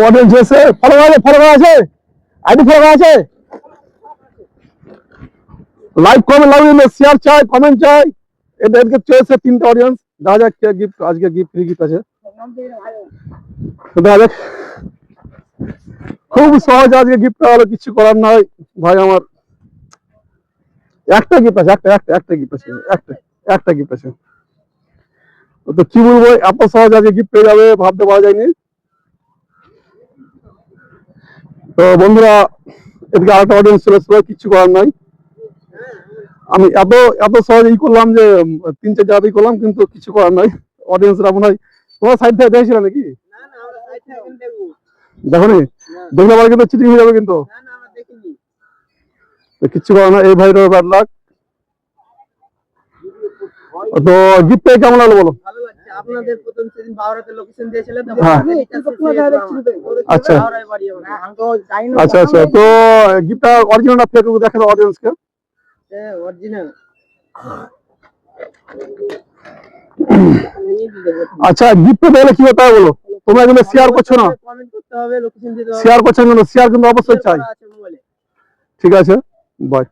audience এসে follow আছে ID follow আছে লাইক কমেন্ট লাভ শেয়ার চাই কমেন্ট চাই এদেরকে চয়েছে তিনটা অডিয়েন্স দেখা যাক কে গিফট আজকে গিফট ফ্রি গিফট আছে দেখা যাক খুব সহজ আজকে গিফট হলো কিছু করার নাই ভাই আমার একটা গিফট আছে একটা গিফট আছে একটা গিফট আছে তো কি বলবো এত সহজ আজকে গিফট পেয়ে যাবে ভাবতে পারা যায়নি তো বন্ধুরা এদিকে আরেকটা অডিয়েন্স ছিল কিছু করার নাই আমি এত সহজ করলাম যে 3-4 জায়গাতেই করলাম কিন্তু কিছু করার নাই অডিয়েন্সরা মনে হয় তোমার সাইড থেকে দেখেছিল নাকি দেখো নি দেখলে আবার কিন্তু চিটিং হয়ে যাবে কিন্তু কিচ্ছু করার নাই এই ভাইটার ব্যাড লাক তো গিফট পেয়ে কেমন লাগলো বলো আপনাদের প্রথম সেদিন বাওরাতে লোকেশন দিয়েছিলেন তো আচ্ছা আচ্ছা তো গিফটটা অরিজিনাল না ফেক দেখাও অডিয়েন্সকে অরিজিনাল আচ্ছা গিফট পেলে কি হতে হবে বলো তোমরা এগুলো শেয়ার করছো না কমেন্ট করতে হবে লোকেশন দিতে হবে শেয়ার করছো না শেয়ার কিন্তু অবশ্যই চাই ঠিক আছে বাই